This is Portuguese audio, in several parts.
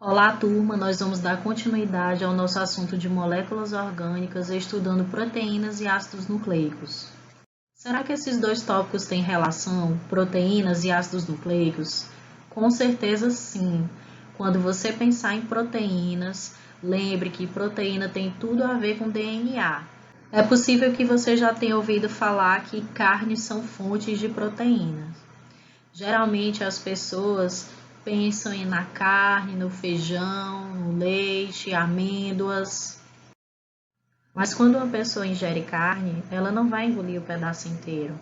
Olá, turma! Nós vamos dar continuidade ao nosso assunto de moléculas orgânicas, estudando proteínas e ácidos nucleicos. Será que esses dois tópicos têm relação, proteínas e ácidos nucleicos? Com certeza sim. Quando você pensar em proteínas, lembre que proteína tem tudo a ver com DNA. É possível que você já tenha ouvido falar que carnes são fontes de proteínas. Geralmente as pessoas pensam na carne, no feijão, no leite, amêndoas. Mas quando uma pessoa ingere carne, ela não vai engolir o pedaço inteiro.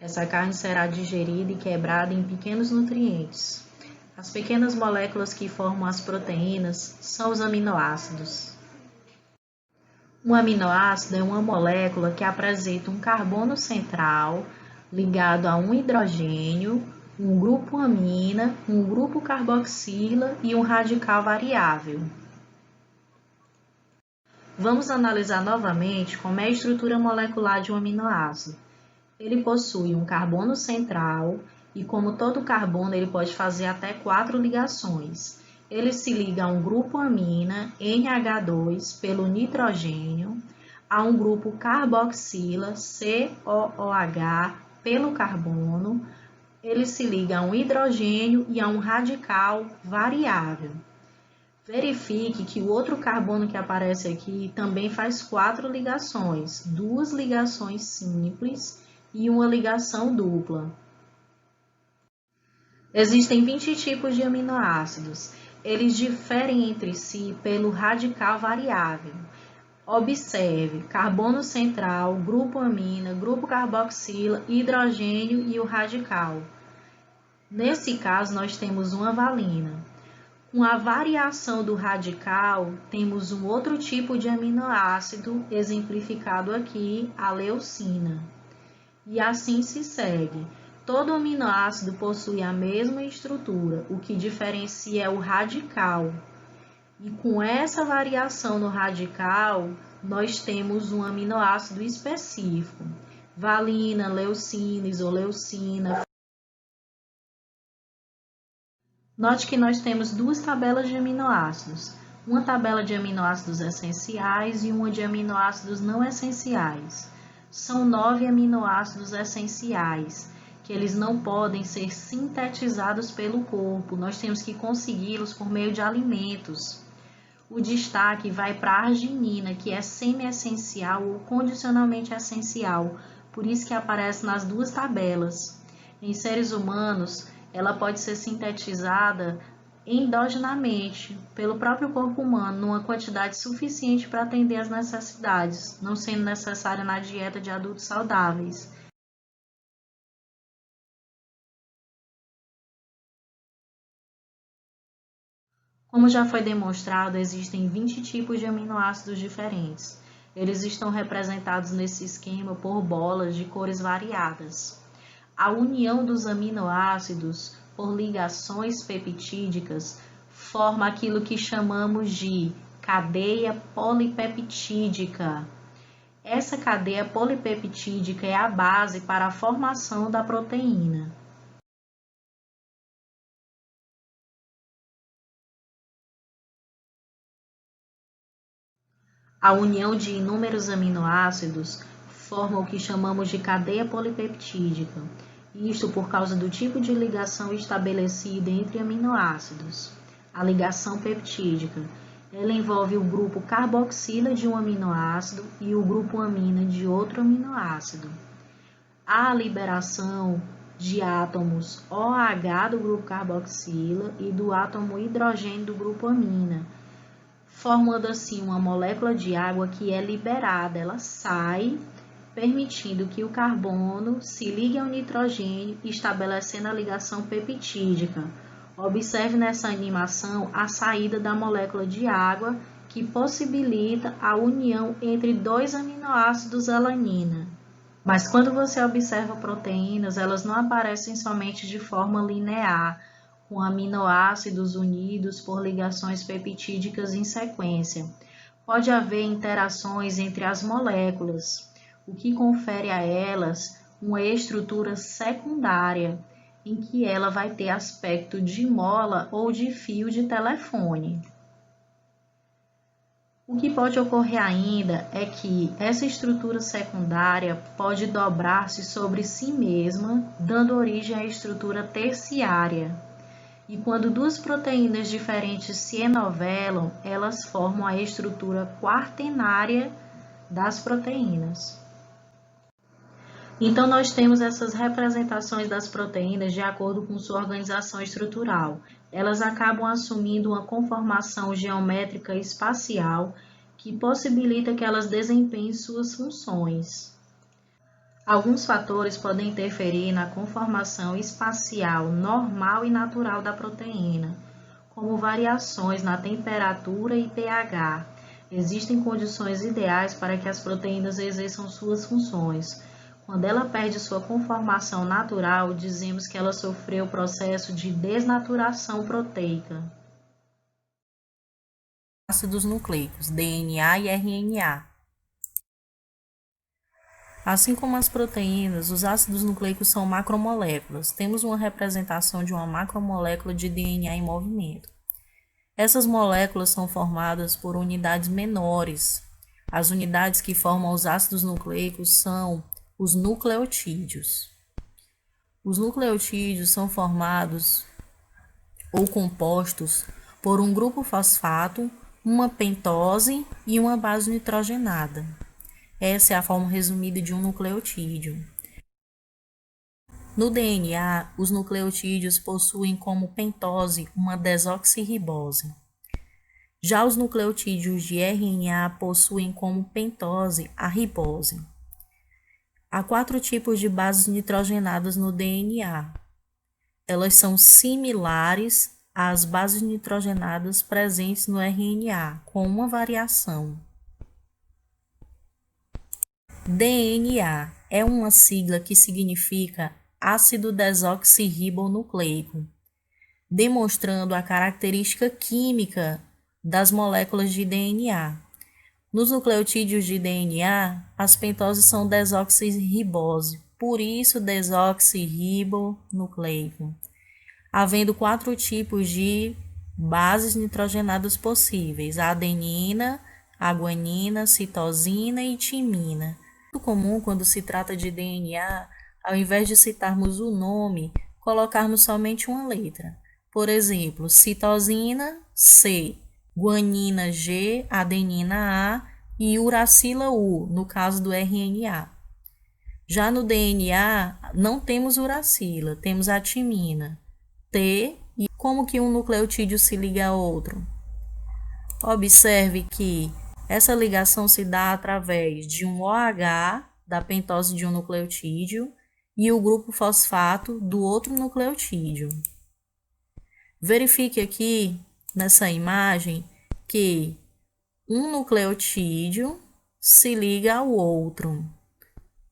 Essa carne será digerida e quebrada em pequenos nutrientes. As pequenas moléculas que formam as proteínas são os aminoácidos. Um aminoácido é uma molécula que apresenta um carbono central ligado a um hidrogênio, um grupo amina, um grupo carboxila e um radical variável. Vamos analisar novamente como é a estrutura molecular de um aminoácido. Ele possui um carbono central e, como todo carbono, ele pode fazer até 4 ligações. Ele se liga a um grupo amina, NH2, pelo nitrogênio, a um grupo carboxila, COOH, pelo carbono. Ele se liga a um hidrogênio e a um radical variável. Verifique que o outro carbono que aparece aqui também faz 4 ligações, 2 ligações simples e uma ligação dupla. Existem 20 tipos de aminoácidos. Eles diferem entre si pelo radical variável. Observe: carbono central, grupo amina, grupo carboxila, hidrogênio e o radical. Nesse caso, nós temos uma valina. Com a variação do radical, temos um outro tipo de aminoácido, exemplificado aqui, a leucina. E assim se segue. Todo aminoácido possui a mesma estrutura, o que diferencia é o radical. E com essa variação no radical, nós temos um aminoácido específico. Valina, leucina, isoleucina. Note que nós temos duas tabelas de aminoácidos. Uma tabela de aminoácidos essenciais e uma de aminoácidos não essenciais. São 9 aminoácidos essenciais, que eles não podem ser sintetizados pelo corpo. Nós temos que consegui-los por meio de alimentos. O destaque vai para a arginina, que é semi-essencial ou condicionalmente essencial, por isso que aparece nas duas tabelas. Em seres humanos, ela pode ser sintetizada endogenamente pelo próprio corpo humano, numa quantidade suficiente para atender às necessidades, não sendo necessária na dieta de adultos saudáveis. Como já foi demonstrado, existem 20 tipos de aminoácidos diferentes. Eles estão representados nesse esquema por bolas de cores variadas. A união dos aminoácidos por ligações peptídicas forma aquilo que chamamos de cadeia polipeptídica. Essa cadeia polipeptídica é a base para a formação da proteína. A união de inúmeros aminoácidos forma o que chamamos de cadeia polipeptídica, isto por causa do tipo de ligação estabelecida entre aminoácidos. A ligação peptídica, ela envolve o grupo carboxila de um aminoácido e o grupo amina de outro aminoácido. Há a liberação de átomos OH do grupo carboxila e do átomo hidrogênio do grupo amina, formando assim uma molécula de água que é liberada, ela sai, permitindo que o carbono se ligue ao nitrogênio, estabelecendo a ligação peptídica. Observe nessa animação a saída da molécula de água, que possibilita a união entre dois aminoácidos alanina. Mas quando você observa proteínas, elas não aparecem somente de forma linear, com aminoácidos unidos por ligações peptídicas em sequência. Pode haver interações entre as moléculas, o que confere a elas uma estrutura secundária. em que ela vai ter aspecto de mola ou de fio de telefone. O que pode ocorrer ainda é que essa estrutura secundária pode dobrar-se sobre si mesma, dando origem à estrutura terciária. E quando duas proteínas diferentes se enovelam, elas formam a estrutura quaternária das proteínas. Então, nós temos essas representações das proteínas de acordo com sua organização estrutural. Elas acabam assumindo uma conformação geométrica espacial que possibilita que elas desempenhem suas funções. Alguns fatores podem interferir na conformação espacial normal e natural da proteína, como variações na temperatura e pH. Existem condições ideais para que as proteínas exerçam suas funções. Quando ela perde sua conformação natural, dizemos que ela sofreu o processo de desnaturação proteica. Ácidos nucleicos, DNA e RNA. Assim como as proteínas, os ácidos nucleicos são macromoléculas. Temos uma representação de uma macromolécula de DNA em movimento. Essas moléculas são formadas por unidades menores. As unidades que formam os ácidos nucleicos são os nucleotídeos. Os nucleotídeos são formados ou compostos por um grupo fosfato, uma pentose e uma base nitrogenada. Essa é a forma resumida de um nucleotídeo. No DNA, os nucleotídeos possuem como pentose uma desoxirribose. Já os nucleotídeos de RNA possuem como pentose a ribose. Há 4 tipos de bases nitrogenadas no DNA. Elas são similares às bases nitrogenadas presentes no RNA, com uma variação. DNA é uma sigla que significa ácido desoxirribonucleico, demonstrando a característica química das moléculas de DNA. Nos nucleotídeos de DNA, as pentoses são desoxirribose, por isso desoxirribonucleico, havendo 4 tipos de bases nitrogenadas possíveis: a adenina, a guanina, citosina e timina. É muito comum quando se trata de DNA, ao invés de citarmos o nome, colocarmos somente uma letra. Por exemplo, citosina, C, guanina, G, adenina, A e uracila, U, no caso do RNA. Já no DNA, não temos uracila, temos a timina, T, e como que um nucleotídeo se liga a outro? Observe que essa ligação se dá através de um OH, da pentose de um nucleotídeo, e o grupo fosfato do outro nucleotídeo. Verifique aqui, nessa imagem, que um nucleotídeo se liga ao outro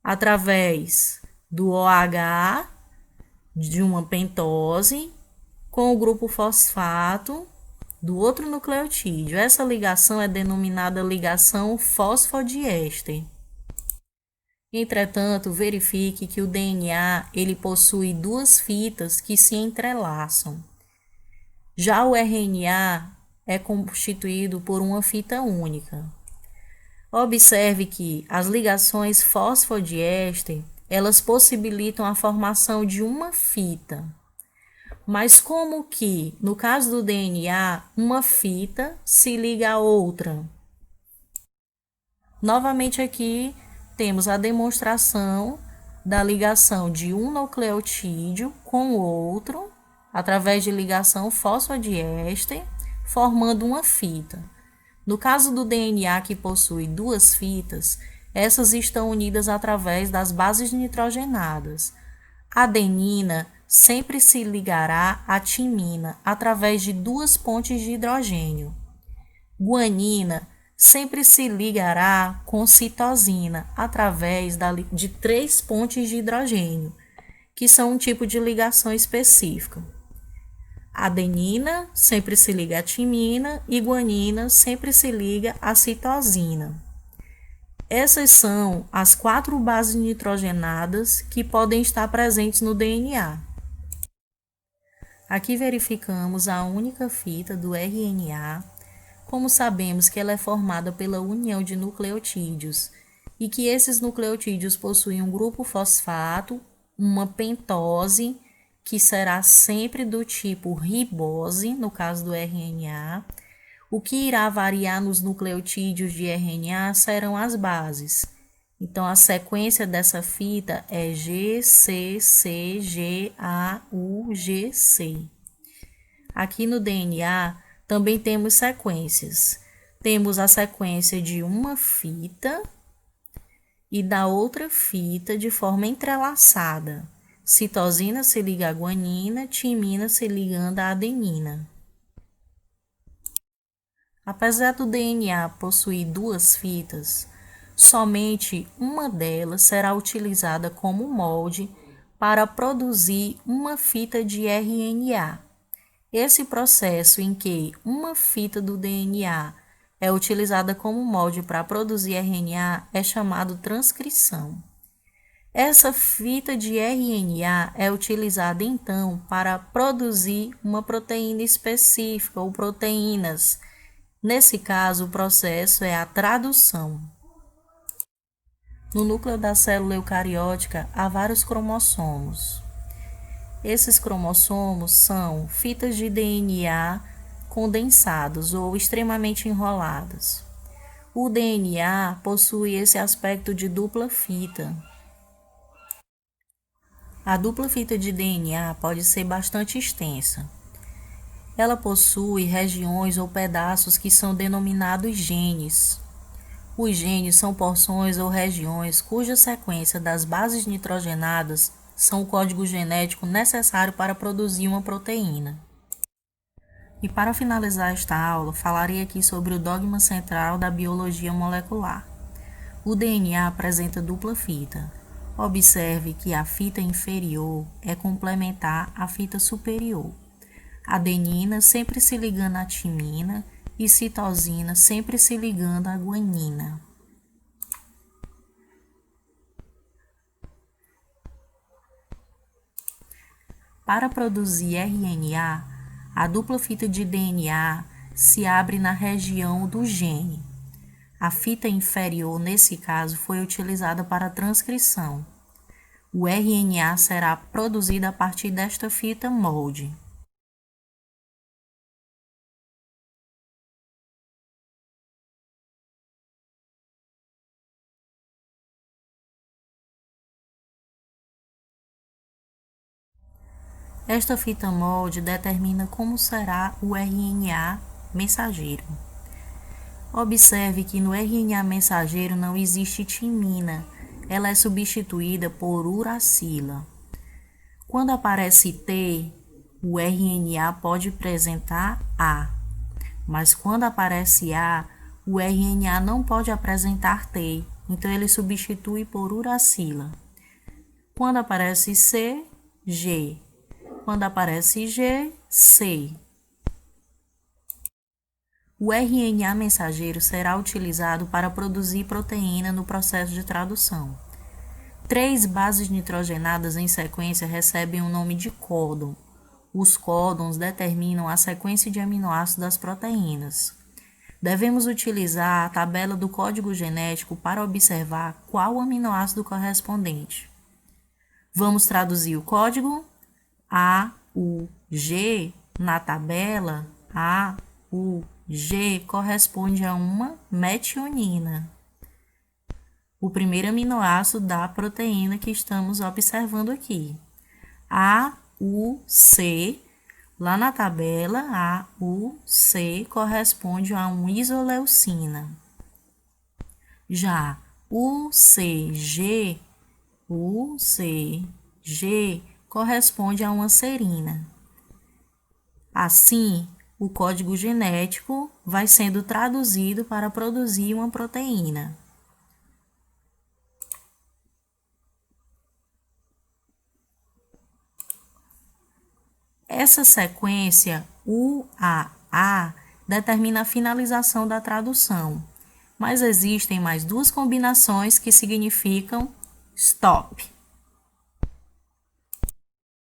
através do OH de uma pentose com o grupo fosfato do outro nucleotídeo. Essa ligação é denominada ligação fosfodiéster. Entretanto, verifique que o DNA ele possui 2 fitas que se entrelaçam. Já o RNA é constituído por uma fita única. Observe que as ligações fosfodiéster, elas possibilitam a formação de uma fita. Mas como que, no caso do DNA, uma fita se liga a outra? Novamente aqui temos a demonstração da ligação de um nucleotídeo com o outro, através de ligação fosfodiéster, formando uma fita. No caso do DNA, que possui 2 fitas, essas estão unidas através das bases nitrogenadas. A adenina sempre se ligará à timina através de 2 pontes de hidrogênio. Guanina sempre se ligará com citosina através de 3 pontes de hidrogênio, que são um tipo de ligação específica. Adenina sempre se liga à timina e guanina sempre se liga à citosina. Essas são as 4 bases nitrogenadas que podem estar presentes no DNA. Aqui verificamos a única fita do RNA, como sabemos que ela é formada pela união de nucleotídeos e que esses nucleotídeos possuem um grupo fosfato, uma pentose, que será sempre do tipo ribose, no caso do RNA. O que irá variar nos nucleotídeos de RNA serão as bases. Então, a sequência dessa fita é GCCGAUGC. Aqui no DNA também temos sequências. Temos a sequência de uma fita e da outra fita de forma entrelaçada. Citosina se liga à guanina, timina se ligando à adenina. Apesar do DNA possuir duas fitas, somente uma delas será utilizada como molde para produzir uma fita de RNA. Esse processo em que uma fita do DNA é utilizada como molde para produzir RNA é chamado transcrição. Essa fita de RNA é utilizada então para produzir uma proteína específica ou proteínas. Nesse caso, o processo é a tradução. No núcleo da célula eucariótica há vários cromossomos. Esses cromossomos são fitas de DNA condensados ou extremamente enroladas. O DNA possui esse aspecto de dupla fita. A dupla fita de DNA pode ser bastante extensa. Ela possui regiões ou pedaços que são denominados genes. Os genes são porções ou regiões cuja sequência das bases nitrogenadas são o código genético necessário para produzir uma proteína. E para finalizar esta aula, falarei aqui sobre o dogma central da biologia molecular. O DNA apresenta dupla fita. Observe que a fita inferior é complementar à fita superior. Adenina sempre se ligando à timina e citosina sempre se ligando à guanina. Para produzir RNA, a dupla fita de DNA se abre na região do gene. A fita inferior, nesse caso, foi utilizada para a transcrição. O RNA será produzido a partir desta fita molde. Esta fita molde determina como será o RNA mensageiro. Observe que no RNA mensageiro não existe timina, ela é substituída por uracila. Quando aparece T, o RNA pode apresentar A, mas quando aparece A, o RNA não pode apresentar T, então ele substitui por uracila. Quando aparece C, G. Quando aparece G, C. O RNA mensageiro será utilizado para produzir proteína no processo de tradução. 3 bases nitrogenadas em sequência recebem o nome de códon. Os códons determinam a sequência de aminoácidos das proteínas. Devemos utilizar a tabela do código genético para observar qual o aminoácido correspondente. Vamos traduzir o código? AUG na tabela, AUG corresponde a uma metionina, o primeiro aminoácido da proteína que estamos observando aqui. AUC, lá na tabela, AUC corresponde a uma isoleucina. Já UCG corresponde a uma serina. Assim, o código genético vai sendo traduzido para produzir uma proteína. Essa sequência UAA determina a finalização da tradução, mas existem mais 2 combinações que significam stop.